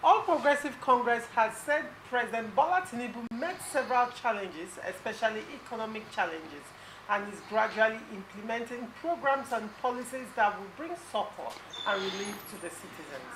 All Progressive Congress has said President Bola Tinubu met several challenges, especially economic challenges, and is gradually implementing programs and policies that will bring support and relief to the citizens.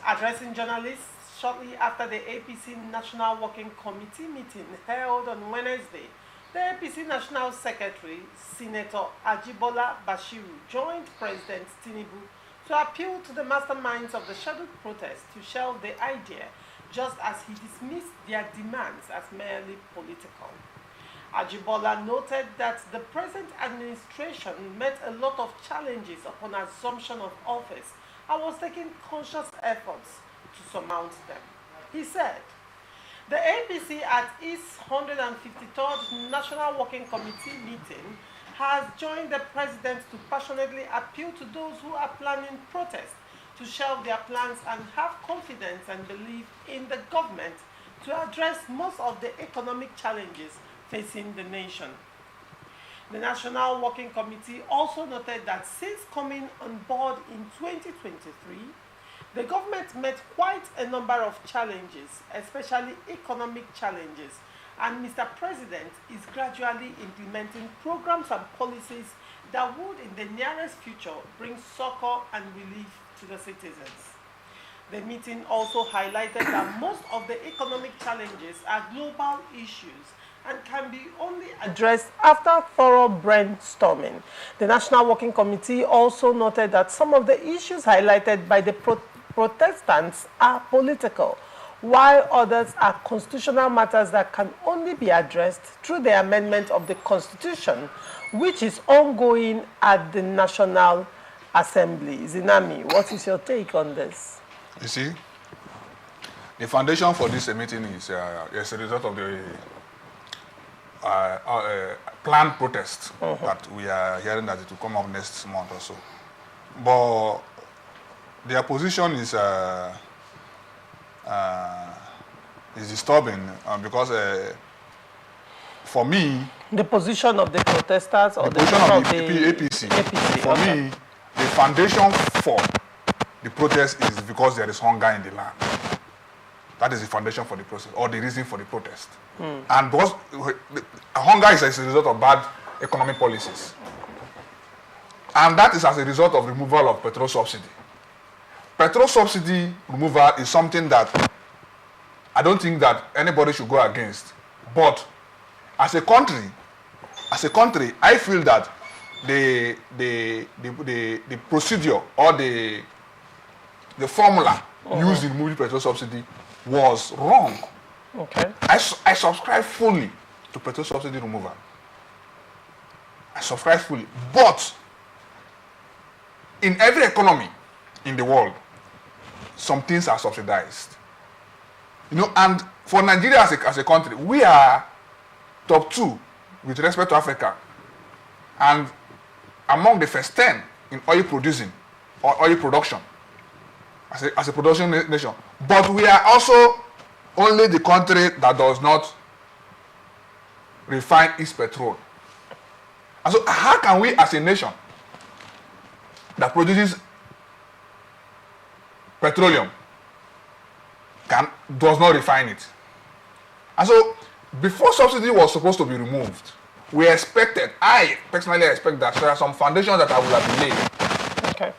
Addressing journalists shortly after the APC National Working Committee meeting held on Wednesday, the APC National Secretary, Senator Ajibola Bashiru, joined President Tinubu to appeal to the masterminds of the scheduled protest to shelve the idea, just as he dismissed their demands as merely political. Ajibola noted that the present administration met a lot of challenges upon assumption of office and was taking conscious efforts to surmount them. He said, the APC at its 153rd National Working Committee meeting has joined the president to passionately appeal to those who are planning protest to shelve their plans and have confidence and belief in the government to address most of the economic challenges facing the nation. The National Working Committee also noted that since coming on board in 2023, the government met quite a number of challenges, especially economic challenges, and Mr. President is gradually implementing programs and policies that would in the nearest future bring succor and relief to the citizens. The meeting also highlighted that most of the economic challenges are global issues and can be only addressed after thorough brainstorming. The National Working Committee also noted that some of the issues highlighted by the protestants are political, while others are constitutional matters that can only be addressed through the amendment of the Constitution, which is ongoing at the National Assembly. Zinami, what is your take on this? You see, the foundation for this meeting is as a result of the planned protest that we are hearing that it will come up next month or so. But their position is disturbing because for me, the position of the protesters or the position of the APC. For me, the foundation for the protest is because there is hunger in the land. That is the foundation for the process, or the reason for the protest. And because hunger is as a result of bad economic policies. And that is as a result of removal of petrol subsidy. Petrol subsidy removal is something that I don't think that anybody should go against. But as a country, I feel that the procedure or the formula used in removing petrol subsidy was wrong. Okay. I subscribe fully to petrol subsidy removal. I subscribe fully. But in every economy in the world, some things are subsidized. You know, and for Nigeria as a country, we are top 2 with respect to Africa, and among the first 10 in oil producing or oil production as a production nation. But we are also only the country that does not refine its petrol. And so how can we as a nation that produces petroleum does not refine it? And so before subsidy was supposed to be removed, I personally expect that there are some foundations that I would have been laid. Okay.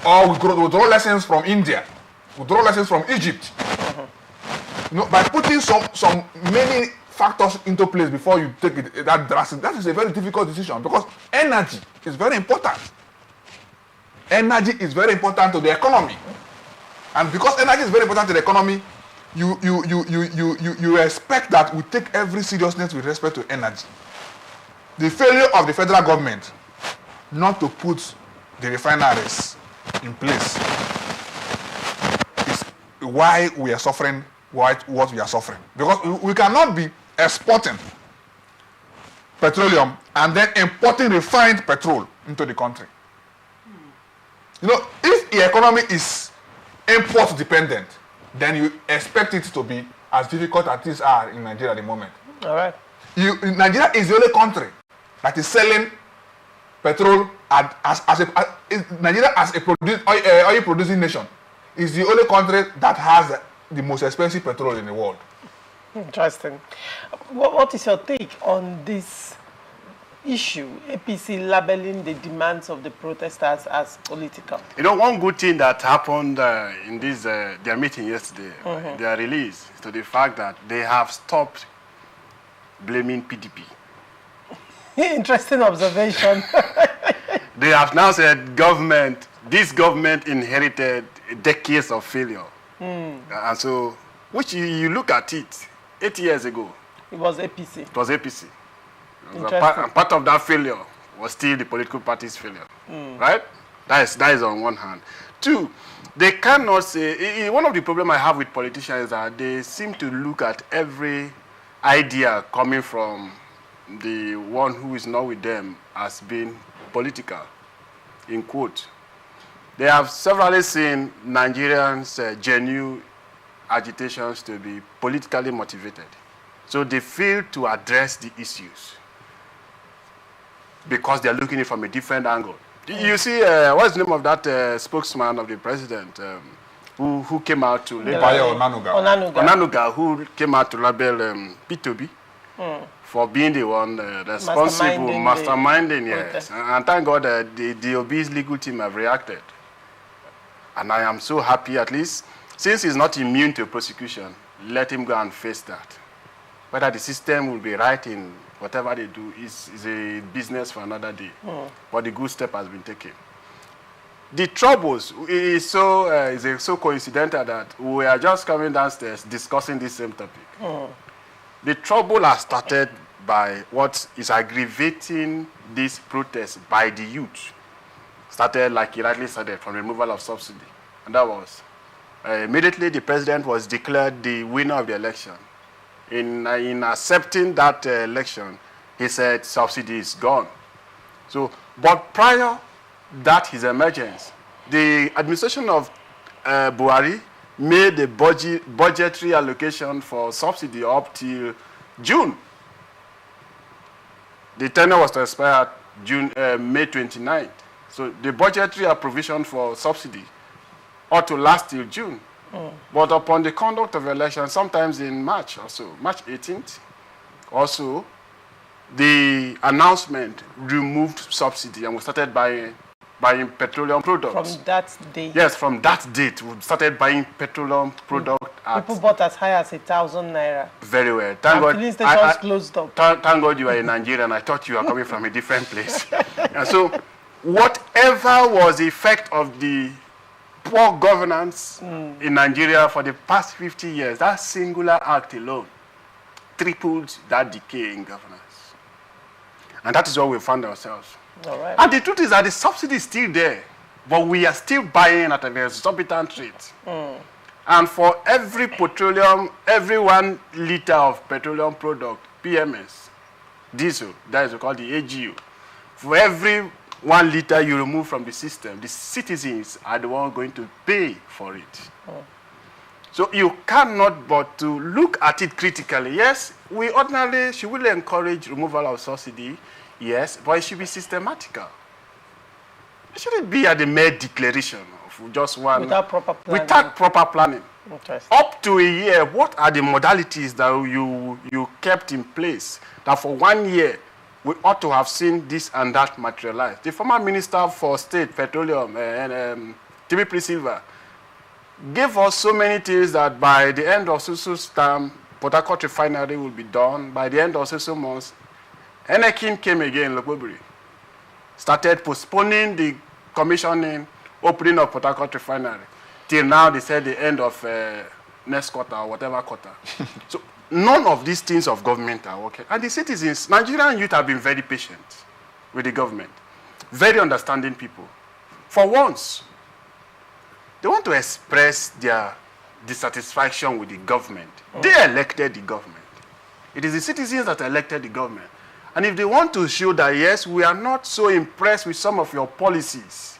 Or we draw lessons from India, we draw lessons from Egypt. You know, by putting some many factors into place before you take it that drastic, that is a very difficult decision because energy is very important. Energy is very important to the economy. And because energy is very important to the economy, you expect that we take every seriousness with respect to energy. The failure of the federal government not to put the refineries in place is why we are suffering what we are suffering. Because we cannot be exporting petroleum and then importing refined petrol into the country. You know, if the economy is import dependent, then you expect it to be as difficult as things are in Nigeria at the moment. All right. Nigeria is the only country that is selling petrol Nigeria as a oil producing nation is the only country that has the most expensive petrol in the world. Interesting. What is your take on this issue, APC labeling the demands of the protesters as political? You know, one good thing that happened in this their meeting yesterday, their release, to the fact that they have stopped blaming PDP. Interesting observation. They have now said this government inherited decades of failure. And so, which you look at it, 8 years ago. It was APC. It was APC. And part of that failure was still the political party's failure. Right? That is on one hand. Two, they cannot say, one of the problems I have with politicians is that they seem to look at every idea coming from the one who is not with them as being political, in quote. They have severally seen Nigerians' genuine agitations to be politically motivated. So they fail to address the issues because they're looking at it from a different angle. You see, what's the name of that spokesman of the president who came out to label Onanuga, who came out to label P2B for being the one responsible, masterminding, yes. And thank God the obese legal team have reacted. And I am so happy, at least, since he's not immune to prosecution, let him go and face that. Whether the system will be right in whatever they do is a business for another day. But the good step has been taken. The troubles is so coincidental that we are just coming downstairs discussing this same topic. The trouble has started by what is aggravating this protest by the youth. Started, like he rightly said, from removal of subsidy. And that was immediately the president was declared the winner of the election. In accepting that election, he said subsidy is gone. So, but prior that his emergence, the administration of Buhari made a budgetary allocation for subsidy up till June. The tenure was to expire May 29th. So the budgetary provision for subsidy ought to last till June. But upon the conduct of election, sometimes in March also, March 18th, also, the announcement removed subsidy and we started buying petroleum products. From that date? Yes, from that date, we started buying petroleum products. People bought as high as 1,000 naira. Very well. Thank God. Filling stations closed up. Thank God you are in Nigeria, and I thought you were coming from a different place. And so, whatever was the effect of the poor governance in Nigeria for the past 50 years, that singular act alone tripled that decay in governance. And that is where we found ourselves. All right. And the truth is that the subsidy is still there, but we are still buying at an exorbitant rate. And for every 1 liter of petroleum product, PMS, diesel, that is called the AGU, for every 1 liter you remove from the system, the citizens are the ones going to pay for it. So you cannot but to look at it critically. Yes, we ordinarily should really encourage removal of subsidy, yes, but it should be systematical. It shouldn't be at the mere declaration of just one. Without proper planning. Without proper planning. Interesting. Up to a year, what are the modalities that you kept in place that for 1 year we ought to have seen this and that materialize? The former Minister for State, Petroleum, TB Silva, gave us so many things that by the end of Susu's term, Port Harcourt refinery will be done. By the end of Susu months, Enekim came again, Lokobiri, started postponing the commissioning, opening of Port Harcourt refinery. Till now, they said the end of next quarter or whatever quarter. So none of these things of government are working. And the citizens, Nigerian youth have been very patient with the government. Very understanding people. For once, they want to express their dissatisfaction with the government. They elected the government. It is the citizens that elected the government. And if they want to show that, yes, we are not so impressed with some of your policies,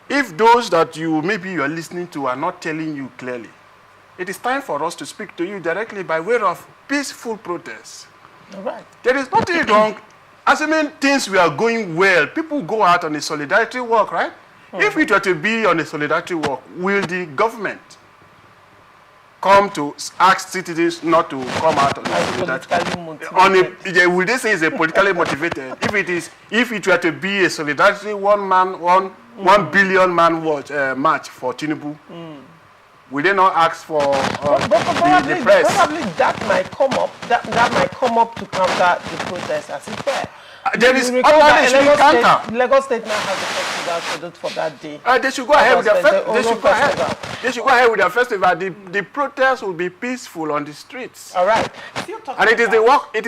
if those that maybe you are listening to are not telling you clearly, it is time for us to speak to you directly by way of peaceful protest. All right. There is nothing wrong. Assuming things we are going well, people go out on a solidarity walk, right? If it were to be on a solidarity walk, will the government come to ask citizens not to come out on a solidarity? Will they say it's a politically motivated? If it were to be a solidarity 1 billion man march for Tinubu, will they not ask for the press? Probably that might come up. That might come up to counter the protest as it were. There is other counter. Lagos State now has a festival scheduled for that day. They should go ahead with their festival. They should go ahead with their festival. The protest will be peaceful on the streets. All right. And it is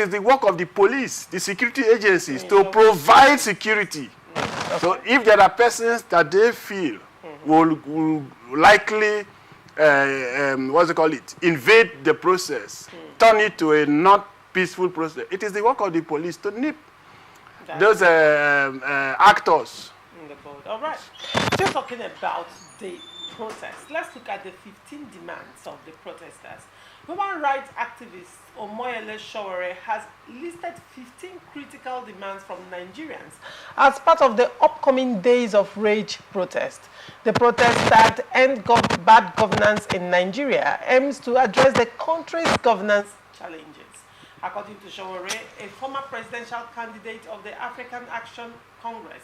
the work of the police, the security agencies, to provide security. Okay. So if there are persons that they feel will likely invade the process, turn it to a not peaceful process, it is the work of the police to nip those actors. In the board. All right. Still talking about the protest, let's look at the 15 demands of the protesters. Human rights activist Omoyele Sowore has listed 15 critical demands from Nigerians as part of the upcoming Days of Rage protest. The protest that End Bad Governance in Nigeria aims to address the country's governance challenges. According to Sowore, a former presidential candidate of the African Action Congress,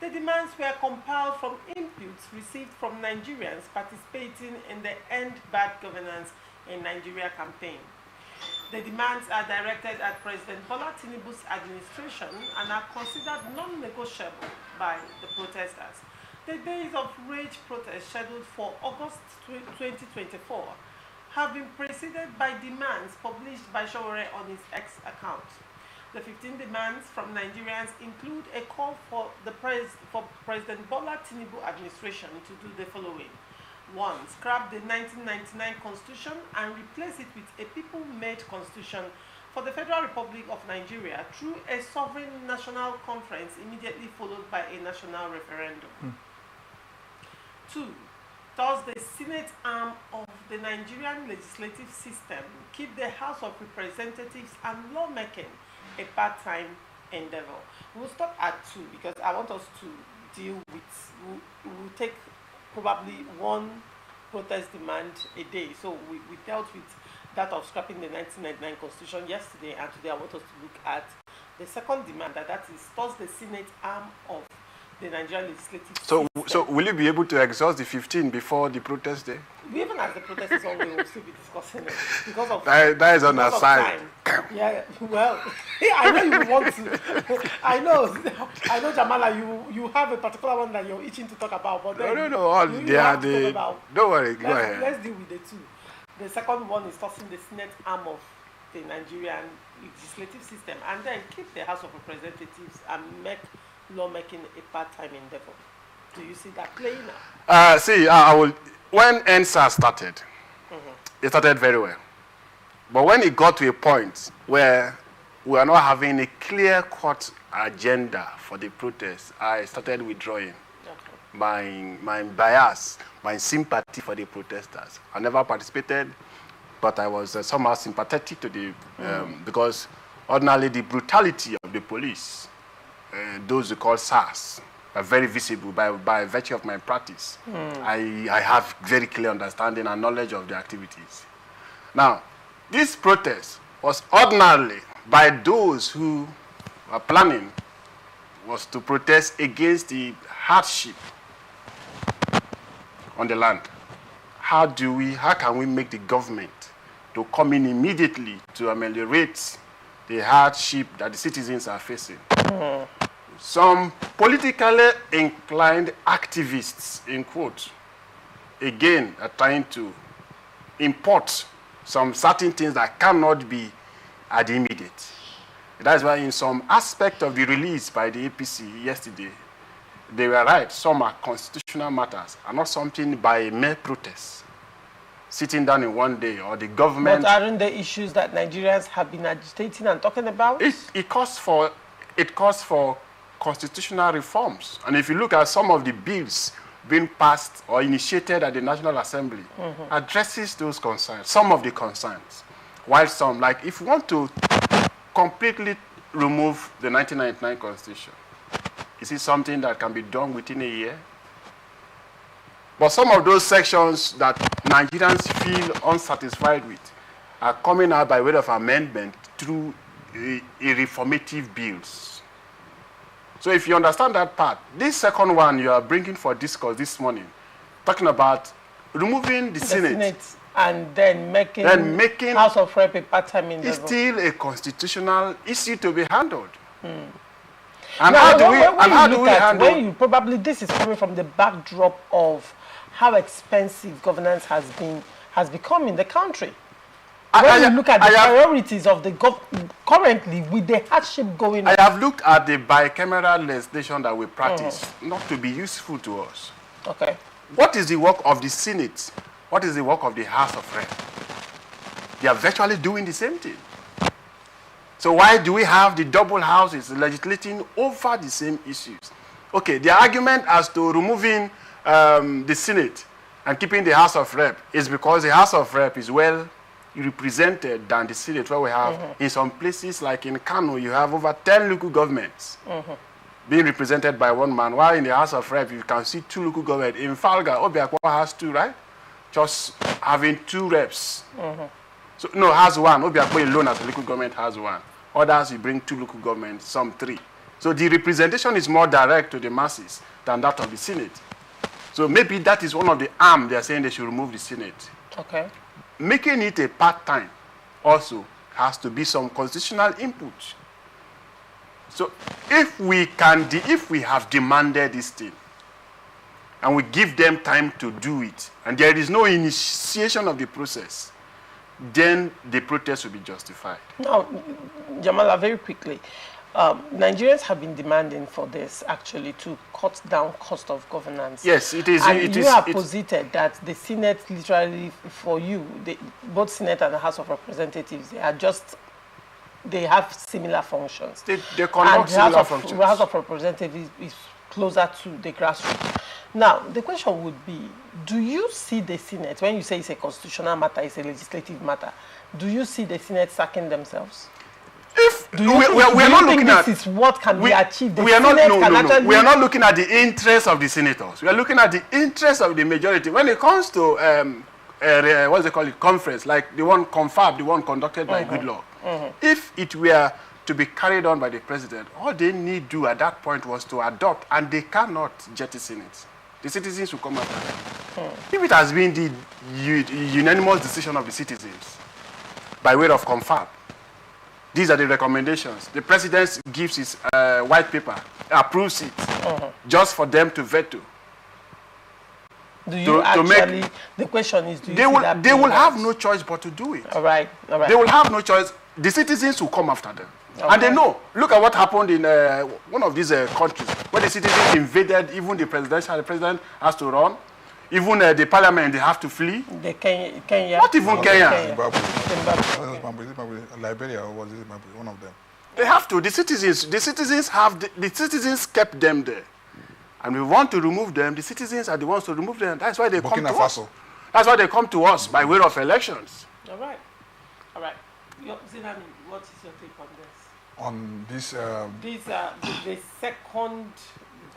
the demands were compiled from inputs received from Nigerians participating in the End Bad Governance in Nigeria campaign. The demands are directed at President Bola Tinubu's administration and are considered non-negotiable by the protesters. The Days of Rage protest scheduled for August 2024 have been preceded by demands published by Sowore on his X account. The 15 demands from Nigerians include a call for President Bola Tinubu administration to do the following. 1. Scrap the 1999 Constitution and replace it with a people-made constitution for the Federal Republic of Nigeria through a sovereign national conference immediately followed by a national referendum. 2. Thus, the Senate arm of the Nigerian legislative system keep the House of Representatives and lawmaking a part-time endeavor. We'll stop at 2 because I want us to deal with, we'll take probably one protest demand a day. So we dealt with that of scrapping the 1999 Constitution yesterday, and today I want us to look at the second demand, that is thus the Senate arm of the Nigerian legislative system. So will you be able to exhaust the 15 before the protest day? Even as the protest is ongoing, we'll still be discussing it because of that is on our side. Yeah, well, I know you want to. I know, Jamala, you have a particular one that you're itching to talk about, but then no. Don't worry, go ahead. Let's deal with the two. The second one is tossing the Senate arm of the Nigerian legislative system, and then keep the House of Representatives and make lawmaking a part-time endeavor. Do you see that playing out? When NSAS started, it started very well. But when it got to a point where we are not having a clear-cut agenda for the protest, I started withdrawing my bias, my sympathy for the protesters. I never participated, but I was somehow sympathetic to the, because ordinarily the brutality of the police, those who call SARS, are very visible by virtue of my practice. I have very clear understanding and knowledge of the activities. Now, this protest was ordinarily by those who were planning was to protest against the hardship on the land. How can we make the government to come in immediately to ameliorate the hardship that the citizens are facing? Some politically inclined activists, in quotes, again are trying to import some certain things that cannot be at the immediate. That's why in some aspect of the release by the APC yesterday, they were right. Some are constitutional matters and not something by a mere protest, sitting down in one day, or the government. But aren't the issues that Nigerians have been agitating and talking about? It calls for constitutional reforms. And if you look at some of the bills being passed or initiated at the National Assembly, addresses those concerns, some of the concerns. While some, like if you want to completely remove the 1999 Constitution, is it something that can be done within a year? But some of those sections that Nigerians feel unsatisfied with are coming out by way of amendment through a reformative bills. So if you understand that part, this second one you are bringing for discourse this morning, talking about removing the Senate and then making House of Rep a part-time endeavor. It's still a constitutional issue to be handled. And how do we handle? Probably this is coming from the backdrop of how expensive governance has become in the country. When you look at the priorities of the currently with the hardship going on. I have looked at the bicameral legislation that we practice, not to be useful to us. Okay. What is the work of the Senate? What is the work of the House of Rep? They are virtually doing the same thing. So why do we have the double houses legislating over the same issues? Okay, the argument as to removing the Senate and keeping the House of Rep is because the House of Rep is well represented than the Senate, where we have in some places like in Kano, you have over 10 local governments being represented by one man, while in the House of Rep, you can see 2 local governments. In Falga, Obiakwa has 2, right? Just having 2 reps. So, no, has 1. Obiakwa alone as a local government has 1. Others, you bring 2 local governments, some 3. So the representation is more direct to the masses than that of the Senate. So maybe that is one of the arms they are saying they should remove the Senate. Okay. Making it a part-time also has to be some constitutional input. So if we have demanded this thing, and we give them time to do it, and there is no initiation of the process, then the protest will be justified. Now, Jamala, very quickly, Nigerians have been demanding for this, actually, to cut down cost of governance. Yes, it is. And you have posited that the Senate, literally, for you, both Senate and the House of Representatives, they have similar functions. They conduct similar functions. The House of Representatives is closer to the grassroots. Now, the question would be, do you see the Senate, when you say it's a constitutional matter, it's a legislative matter, do you see the Senate sacking themselves? We are not looking at this is what can be achieved. We are not looking at the interests of the senators. We are looking at the interests of the majority. When it comes to what's they call it, conference, like the one confab, the one conducted by Goodluck, if it were to be carried on by the president, all they need to do at that point was to adopt, and they cannot jettison it. The citizens will come after them. If it has been the unanimous decision of the citizens by way of confab, these are the recommendations. The president gives his white paper, approves it, just for them to veto. Do you the question is, do you they will have no choice but to do it. All right. They will have no choice. The citizens will come after them. Okay. And they know. Look at what happened in one of these countries, where the citizens invaded, even the president has to run. Even the parliament, they have to flee. Kenya. Not even Kenya. Zimbabwe. Liberia, or was it Zimbabwe? One of them. They have to. The citizens kept them there. And we want to remove them. The citizens are the ones to remove them. That's why they come to us. That's why they come to us by way of elections. All right. Zinani, what is your take on this? On this? The second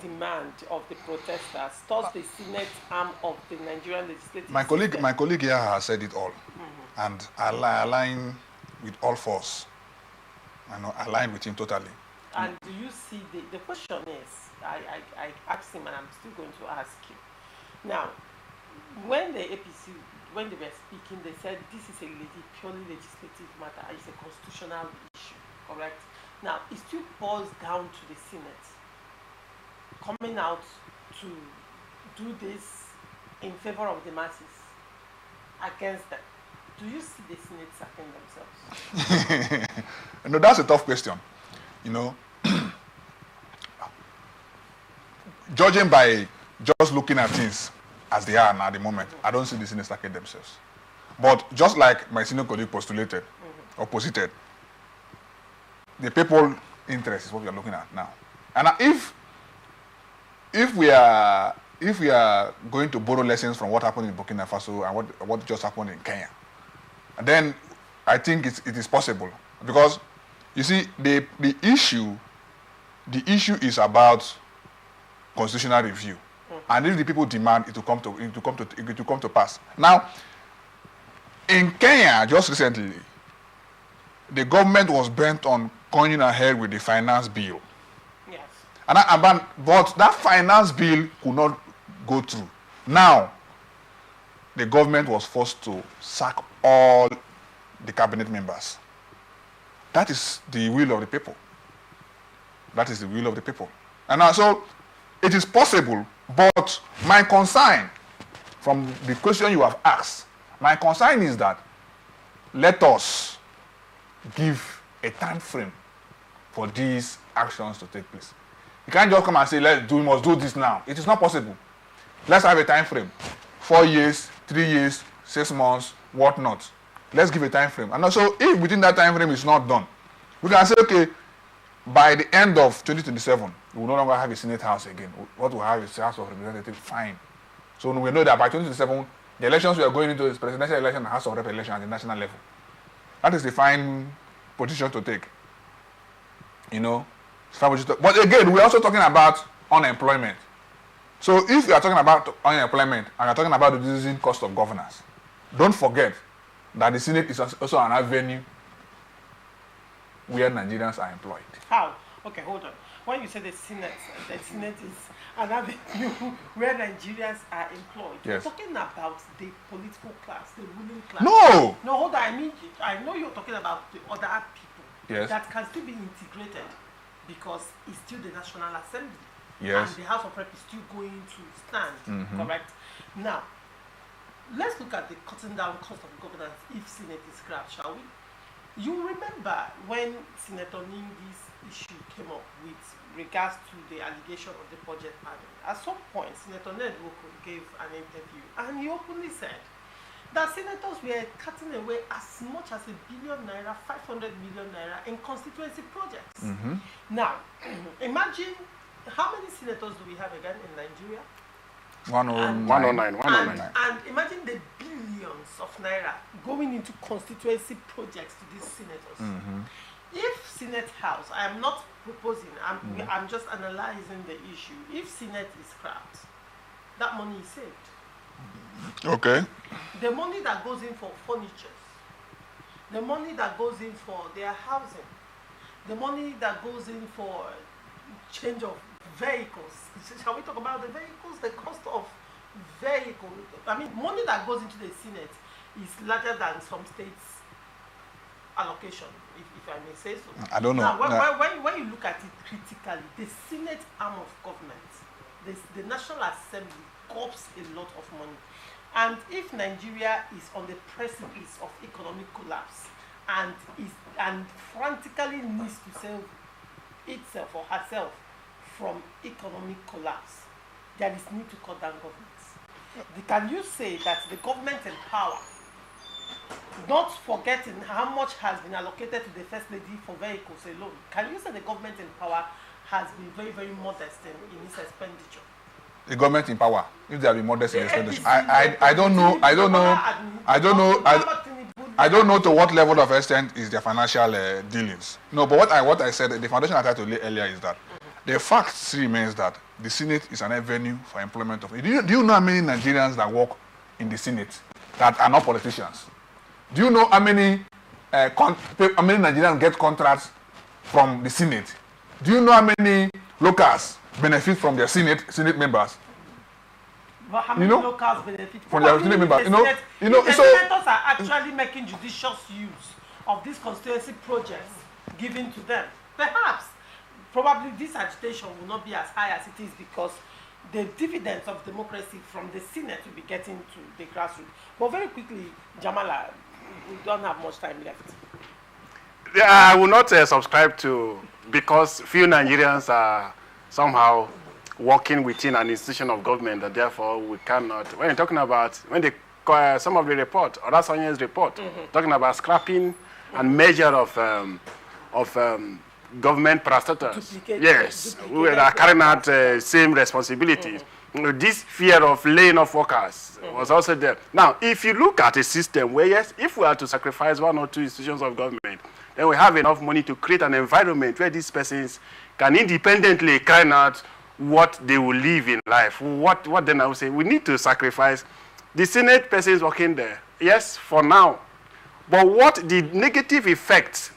demand of the protesters towards the Senate arm of the Nigerian legislative system. My colleague here has said it all, and I align with all fours. I align with him totally. And do you see the question is, I asked him, and I'm still going to ask you. Now, when the APC, when they were speaking, they said this is a purely legislative matter, it's a constitutional issue, correct? Now, it still boils down to the Senate coming out to do this in favor of the masses against them. Do you see the Senate sacking themselves? No, that's a tough question. Judging by just looking at things as they are now at the moment, I don't see the Senate sacking themselves. But just like my senior colleague postulated or posited, the people interest is what we are looking at now. And if we are going to borrow lessons from what happened in Burkina Faso and what just happened in Kenya, then I think it is possible, because you see the issue is about constitutional review. And if the people demand, it will come to pass. Now, in Kenya, just recently, the government was bent on going ahead with the finance bill. Yes. But that finance bill could not go through. Now, the government was forced to sack all the cabinet members. That is the will of the people. That is the will of the people. And so, it is possible, but my concern, from the question you have asked, my concern is that let us give a time frame for these actions to take place. You can't just come and say, we must do this now. It is not possible. Let's have a time frame. 4 years, 3 years, 6 months, whatnot. Let's give a time frame. And also, if within that time frame is not done, we can say, okay, by the end of 2027, we will no longer have a Senate House again. What we have is a House of Representatives, fine. So we know that by 2027, the elections we are going into is presidential election and House of Rep election at the national level. That is the fine position to take. You know? But again, we're also talking about unemployment. So if you are talking about unemployment and you're talking about reducing cost of governance, don't forget that the Senate is also an avenue where Nigerians are employed. How? Okay, hold on. When you say the Senate is an avenue where Nigerians are employed, yes. You're talking about the political class, the ruling class. No! No, hold on. I know you're talking about the other people, yes, that can still be integrated because it's still the National Assembly. Yes. And the House of Rep is still going to stand, correct? Now, let's look at the cutting down cost of governance if Senate is scrapped, shall we? You remember when Senator Ningi's issue came up with regards to the allegation of the budget padding. At some point, Senator Ned Nwoko gave an interview and he openly said that senators were cutting away as much as ₦1 billion, 500 million naira in constituency projects. Now, imagine how many senators do we have again in Nigeria? 109. And imagine the billions of naira going into constituency projects to these senators. If Senate House, I am not proposing, I'm just analyzing the issue. If Senate is scrapped, that money is saved. Okay. The money that goes in for furniture, the money that goes in for their housing, the money that goes in for change of vehicles. Shall we talk about the vehicles? The cost of vehicles. I mean, money that goes into the Senate is larger than some states' allocation, if I may say so. I don't know. Now, when you look at it critically, the Senate arm of government, the National Assembly gobs a lot of money. And if Nigeria is on the precipice of economic collapse and frantically needs to save itself or herself from economic collapse, there is need to cut down governments. Can you say that the government in power, not forgetting how much has been allocated to the First Lady for vehicles alone, can you say the government in power has been very, very modest in its expenditure? The government in power, if they have been modest in expenditure, I don't know to what level of extent is their financial dealings. No, but what I said, the foundation I tried to lay earlier is that the fact remains that the Senate is an avenue for employment of. Do you know how many Nigerians that work in the Senate that are not politicians? Do you know how many Nigerians get contracts from the Senate? Do you know how many locals benefit from their Senate members? But how many locals benefit from their Senate members? The senators are actually making judicious use of these constituency projects given to them. Perhaps, probably this agitation will not be as high as it is because the dividends of democracy from the Senate will be getting to the grassroots. But very quickly, Jamala, we don't have much time left. I will not subscribe to, because few Nigerians are somehow working within an institution of government, and therefore we cannot. When you're talking about, some of the report, or that's Onye's report, talking about scrapping and measure of government parastatals. Yes, we are carrying out same responsibilities. This fear of laying off workers was also there. Now, if you look at a system where, yes, if we are to sacrifice 1 or 2 institutions of government, then we have enough money to create an environment where these persons can independently carry out what they will live in life. What then I would say, we need to sacrifice the Senate persons working there. Yes, for now. But what the negative effects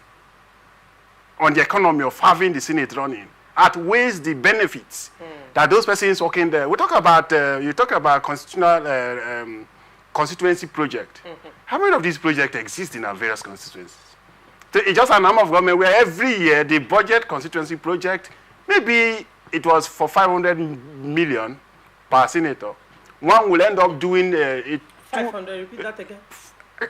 on the economy of having the Senate running outweighs the benefits that those persons working there. We talk about, you talk about constitutional constituency project. How many of these projects exist in our various constituencies? It's just an arm of government where every year the budget constituency project, maybe it was for 500 million per senator. One will end up doing it. 500, repeat that again.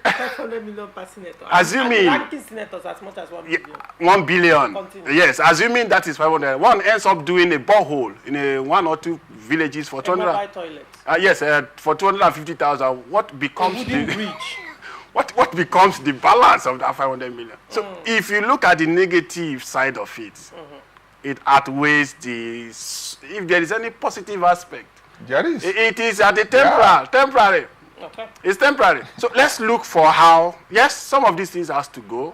500 million per senator. Assuming ranking senators as much as 1 billion. 1 billion. Continue. Yes, assuming that is 500. One ends up doing a borehole in one or two villages for 200. Mobile toilets. Yes, for 250,000. What becomes the reach? What becomes the balance of that 500 million? So if you look at the negative side of it, it outweighs the. If there is any positive aspect, there is. It is at the temporary. Okay. It's temporary. So let's look for how. Yes, some of these things has to go.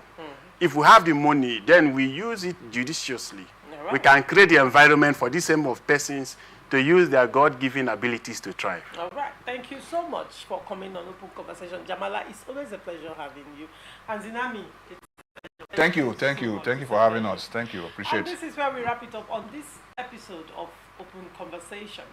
If we have the money, then we use it judiciously. Right. We can create the environment for this same of persons to use their God-given abilities to thrive. All right. Thank you so much for coming on Open Conversation. Jamala, it's always a pleasure having you. And Zinami, thank you for having us. Thank you. Appreciate it. And this is where we wrap it up on this episode of Open Conversation.